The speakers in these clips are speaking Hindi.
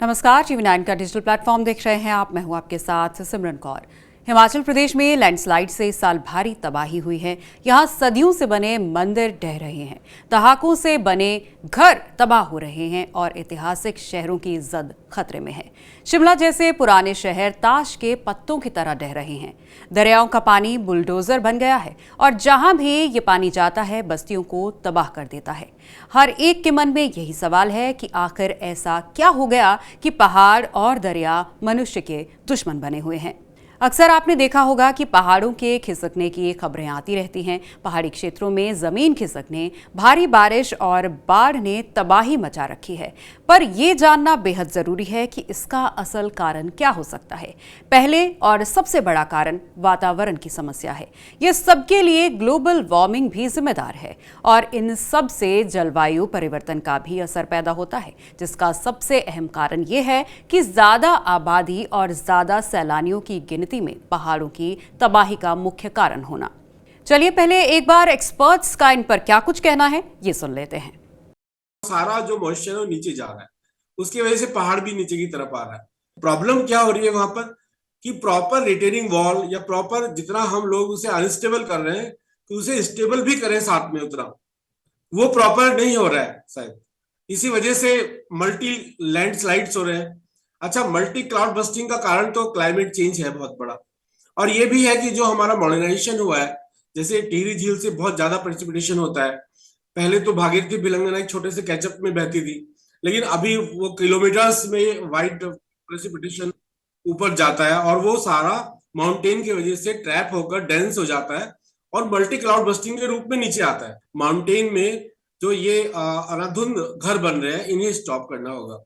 नमस्कार, TV9 का डिजिटल प्लेटफॉर्म देख रहे हैं आप। मैं हूं आपके साथ सिमरन कौर। हिमाचल प्रदेश में लैंडस्लाइड से इस साल भारी तबाही हुई है। यहां सदियों से बने मंदिर ढह रहे हैं, दहाकों से बने घर तबाह हो रहे हैं और ऐतिहासिक शहरों की इज्जत खतरे में है। शिमला जैसे पुराने शहर ताश के पत्तों की तरह ढह रहे हैं। दरियाओं का पानी बुलडोजर बन गया है और जहां भी ये पानी जाता है बस्तियों को तबाह कर देता है। हर एक के मन में यही सवाल है कि आखिर ऐसा क्या हो गया कि पहाड़ और दरिया मनुष्य के दुश्मन बने हुए हैं। अक्सर आपने देखा होगा कि पहाड़ों के खिसकने की खबरें आती रहती हैं। पहाड़ी क्षेत्रों में जमीन खिसकने, भारी बारिश और बाढ़ ने तबाही मचा रखी है। पर यह जानना बेहद जरूरी है कि इसका असल कारण क्या हो सकता है। पहले और सबसे बड़ा कारण वातावरण की समस्या है। यह सबके लिए ग्लोबल वार्मिंग भी जिम्मेदार है और इन सब से जलवायु परिवर्तन का भी असर पैदा होता है, जिसका सबसे अहम कारण यह है कि ज्यादा आबादी और ज्यादा सैलानियों की गिनती में पहाड़ों की तबाही का मुख्य कारण होना। चलिए पहले एक बार एक्सपर्ट्स का इन पर क्या कुछ कहना है ये सुन लेते हैं। सारा जो मॉइस्चर है वो नीचे जा रहा है, उसकी वजह से पहाड़ भी नीचे की तरफ आ रहा है। प्रॉब्लम क्या हो रही है वहां पर कि प्रॉपर रिटेनिंग वॉल या प्रॉपर जितना हम लोग उसे अनस्टेबल कर रहे हैं कि उसे स्टेबल भी करें साथ में उतना, वो प्रॉपर नहीं हो रहा है शायद। इसी वजह से मल्टी लैंडस्लाइड्स हो रहे हैं। अच्छा, मल्टी क्लाउड बस्टिंग का कारण तो क्लाइमेट चेंज है बहुत बड़ा, और ये भी है कि जो हमारा मॉडर्नाइजेशन हुआ है, जैसे टिहरी झील से बहुत ज्यादा प्रेसिपिटेशन होता है। पहले तो भागीरथी भिलंगना एक छोटे से कैचअप में बहती थी, लेकिन अभी वो किलोमीटर्स में वाइड प्रेसिपिटेशन ऊपर जाता है और वो सारा माउंटेन की वजह से ट्रैप होकर डेंस हो जाता है और मल्टी क्लाउड बस्टिंग के रूप में नीचे आता है। माउंटेन में जो ये अंधाधुंध घर बन रहे हैं, इन्हें स्टॉप करना होगा।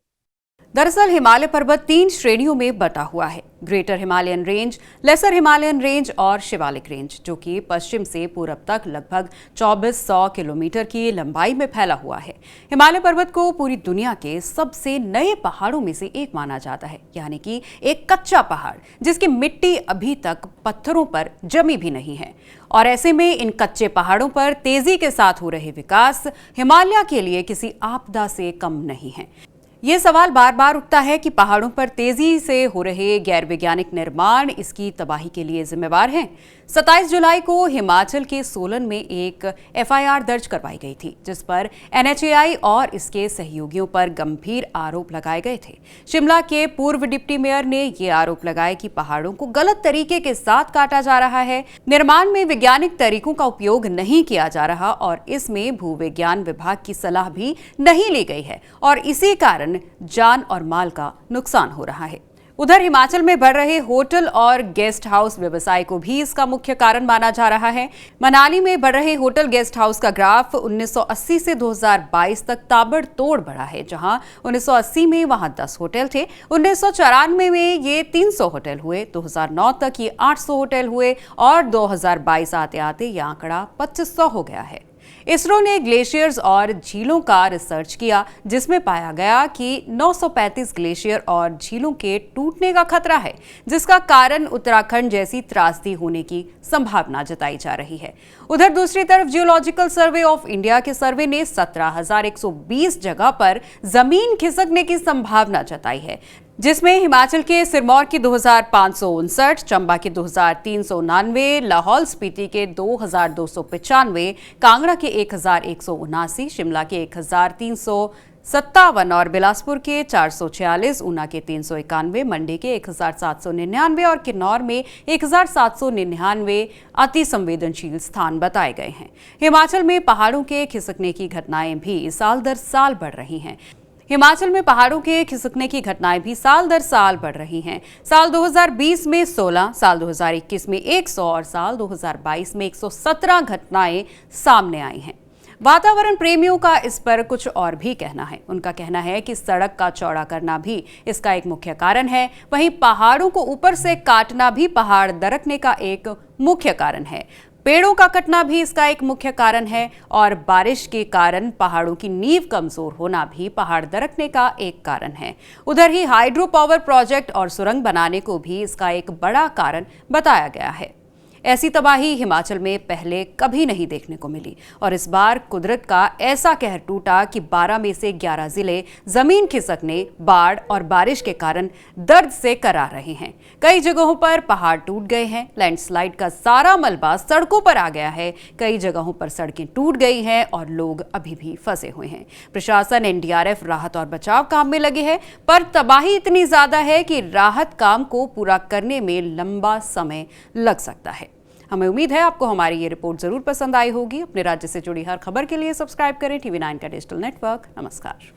दरअसल हिमालय पर्वत 3 श्रेणियों में बटा हुआ है: greater Himalayan range, lesser Himalayan range और शिवालिक रेंज, जो कि पश्चिम से पूरब तक लगभग 2400 किलोमीटर की लंबाई में फैला हुआ है। हिमालय पर्वत को पूरी दुनिया के सबसे नए पहाड़ों में से एक माना जाता है, यानी कि एक कच्चा पहाड़ जिसकी मिट्टी अभी तक पत्थरों पर जमी भी नहीं है। और ऐसे में इन कच्चे पहाड़ों पर तेजी के साथ हो रहे विकास हिमालय के लिए किसी आपदा से कम नहीं है। ये सवाल बार बार उठता है कि पहाड़ों पर तेजी से हो रहे गैर वैज्ञानिक निर्माण इसकी तबाही के लिए जिम्मेवार हैं। 27 जुलाई को हिमाचल के सोलन में एक FIR दर्ज करवाई गई थी, जिस पर NHAI और इसके सहयोगियों पर गंभीर आरोप लगाए गए थे। शिमला के पूर्व डिप्टी मेयर ने ये आरोप लगाए कि पहाड़ों को गलत तरीके के साथ काटा जा रहा है, निर्माण में वैज्ञानिक तरीकों का उपयोग नहीं किया जा रहा और इसमें भूविज्ञान विभाग की सलाह भी नहीं ली गई है और इसी कारण जान और माल का नुकसान हो रहा है। उधर हिमाचल में बढ़ रहे होटल और गेस्ट हाउस व्यवसाय को भी इसका मुख्य कारण माना जा रहा है। मनाली में बढ़ रहे होटल गेस्ट हाउस का ग्राफ 1980 से 2022 तक ताबड़तोड़ बढ़ा है। जहां 1980 में वहां 10 होटल थे, 1994 में ये 300 होटल हुए, 2009 तक ये 800 होटल हुए और 2022 आते आते ये आंकड़ा 2500 हो गया है। इसरो ने ग्लेशियर्स और झीलों का रिसर्च किया, जिसमें पाया गया कि 935 ग्लेशियर और झीलों के टूटने का खतरा है, जिसका कारण उत्तराखंड जैसी त्रासदी होने की संभावना जताई जा रही है। उधर दूसरी तरफ जियोलॉजिकल सर्वे ऑफ इंडिया के सर्वे ने 17,120 जगह पर जमीन खिसकने की संभावना जताई है, जिसमें हिमाचल के सिरमौर की 2,559, चंबा के 2,399, लाहौल स्पीति के 2,295, कांगड़ा के 1,179, शिमला के 1,357 और बिलासपुर के 446, ऊना के 391, मंडी के 1,799 और किन्नौर में 1,799 अति संवेदनशील स्थान बताए गए हैं। हिमाचल में पहाड़ों के खिसकने की घटनाएं भी साल दर साल बढ़ रही हैं। हिमाचल में पहाड़ों के खिसकने की घटनाएं भी साल दर साल बढ़ रही हैं। साल 2020 में 16, साल 2021 में 100 और साल 2022 में 117 घटनाएं सामने आई हैं। वातावरण प्रेमियों का इस पर कुछ और भी कहना है। उनका कहना है कि सड़क का चौड़ा करना भी इसका एक मुख्य कारण है। वहीं पहाड़ों को ऊपर से काटना भी पहाड़ दरकने का एक मुख्य कारण है। पेड़ों का कटना भी इसका एक मुख्य कारण है और बारिश के कारण पहाड़ों की नींव कमजोर होना भी पहाड़ दरकने का एक कारण है। उधर ही हाइड्रो पावर प्रोजेक्ट और सुरंग बनाने को भी इसका एक बड़ा कारण बताया गया है। ऐसी तबाही हिमाचल में पहले कभी नहीं देखने को मिली और इस बार कुदरत का ऐसा कहर टूटा कि 12 में से 11 जिले जमीन खिसकने, बाढ़ और बारिश के कारण दर्द से कराह रहे हैं। कई जगहों पर पहाड़ टूट गए हैं, लैंडस्लाइड का सारा मलबा सड़कों पर आ गया है, कई जगहों पर सड़कें टूट गई हैं और लोग अभी भी फंसे हुए हैं। प्रशासन एनडीआरएफ राहत और बचाव काम में लगे हैं, पर तबाही इतनी ज्यादा है कि राहत काम को पूरा करने में लंबा समय लग सकता है। हमें उम्मीद है आपको हमारी ये रिपोर्ट जरूर पसंद आई होगी। अपने राज्य से जुड़ी हर खबर के लिए सब्सक्राइब करें TV9 का डिजिटल नेटवर्क। नमस्कार।